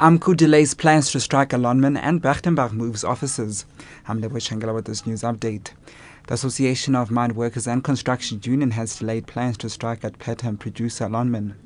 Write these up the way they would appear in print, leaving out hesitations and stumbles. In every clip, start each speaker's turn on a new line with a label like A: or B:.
A: AMCU delays plans to strike a lineman and Berchtenbach moves offices. I'm Lebo Shangela with this news update. The Association of Mine Workers and Construction Union has delayed plans to strike at platinum producer lineman.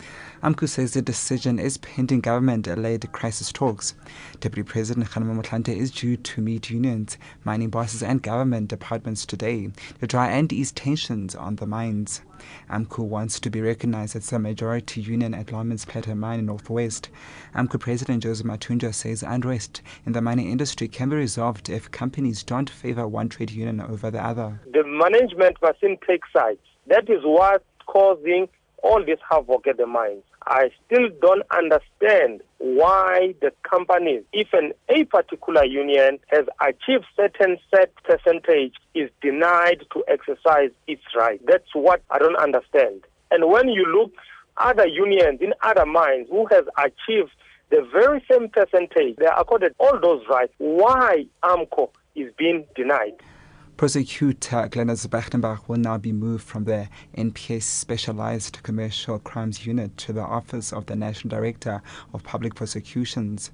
A: AMCU says the decision is pending government-led crisis talks. Deputy President Khanama Motlanthe is due to meet unions, mining bosses and government departments today to try and ease tensions on the mines. AMCU wants to be recognized as a majority union at Lineman's Platinum Mine in Northwest. AMCU President Joseph Matunja says unrest in the mining industry can be resolved if companies don't favor one trade union over the other.
B: The management mustn't take sides. That is what's causing all this havoc at the mines. I still don't understand why the companies, if a particular union has achieved certain set percentage, is denied to exercise its right. That's what I don't understand. And when you look at other unions in other mines who has achieved the very same percentage, they are accorded all those rights. Why AMCU is being denied?
A: Prosecutor Glenys Berchtenbach will now be moved from the NPA's Specialized Commercial Crimes Unit to the Office of the National Director of Public Prosecutions.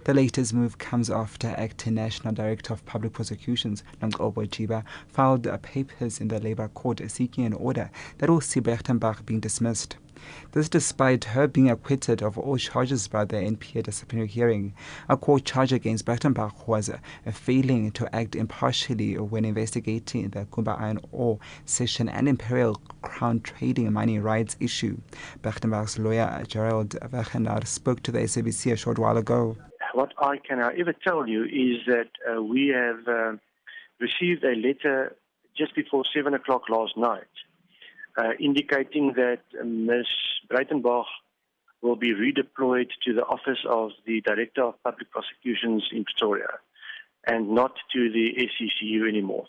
A: The latest move comes after Acting National Director of Public Prosecutions, Nomgcobo Jiba, filed papers in the Labour Court seeking an order that will see Berchtenbach being dismissed. This despite her being acquitted of all charges by the NPA disciplinary hearing. A court charge against Berchtenbach was failing to act impartially when investigating the Kumba Iron Ore Session and Imperial Crown Trading and Mining Rights issue. Berchtenbach's lawyer, Gerald Wagenaar, spoke to the SABC a short while ago.
C: What I can however tell you is that we have received a letter just before 7 o'clock last night indicating that Ms. Breitenbach will be redeployed to the office of the Director of Public Prosecutions in Pretoria and not to the SCCU anymore.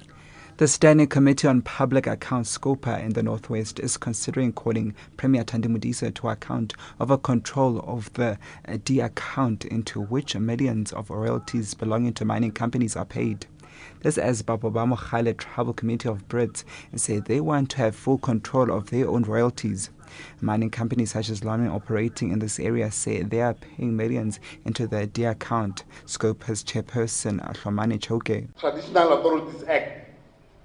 A: The Standing Committee on Public Accounts SCOPA in the Northwest is considering calling Premier Thandi Modise to account over control of the D account into which millions of royalties belonging to mining companies are paid. This as Babobamo Khale Tribal Committee of Brits say they want to have full control of their own royalties. Mining companies such as Lineman operating in this area say they are paying millions into their D account. SCOPA's chairperson Ahlomani Choke.
D: Traditional Authorities Act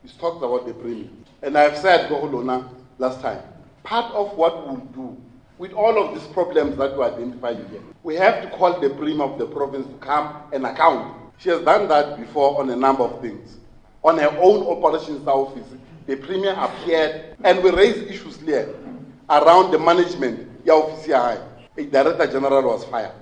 D: is talks about the premium. And I've said, Goholona, last time, part of what we'll do with all of these problems that we identify here, we have to call the premium of the province to come and account. She has done that before on a number of things. On her own operations office, the premier appeared and we raised issues here around the management. A Director General was fired.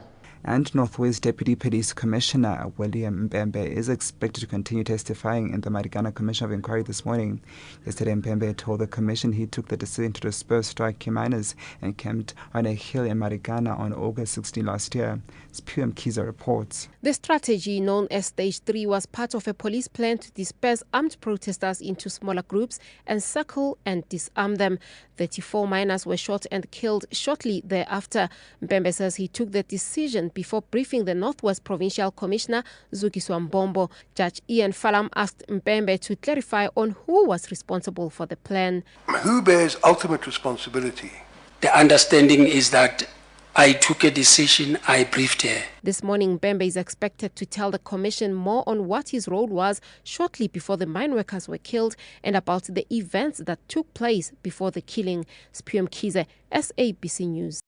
A: And Northwest Deputy Police Commissioner William Mpembe is expected to continue testifying in the Marikana Commission of Inquiry this morning. Yesterday, Mpembe told the commission he took the decision to disperse striking miners encamped on a hill in Marikana on August 16 last year. Spum Kiza reports.
E: The strategy, known as Stage 3, was part of a police plan to disperse armed protesters into smaller groups and circle and disarm them. 34 miners were shot and killed shortly thereafter. Mpembe says he took the decision before briefing the Northwest Provincial Commissioner Zukiswa Mbombo. Judge Ian Falam asked Mpembe to clarify on who was responsible for the plan.
F: Who bears ultimate responsibility?
G: The understanding is that I took a decision, I briefed her.
E: This morning, Mpembe is expected to tell the commission more on what his role was shortly before the mine workers were killed and about the events that took place before the killing. Spum Kize, SABC News.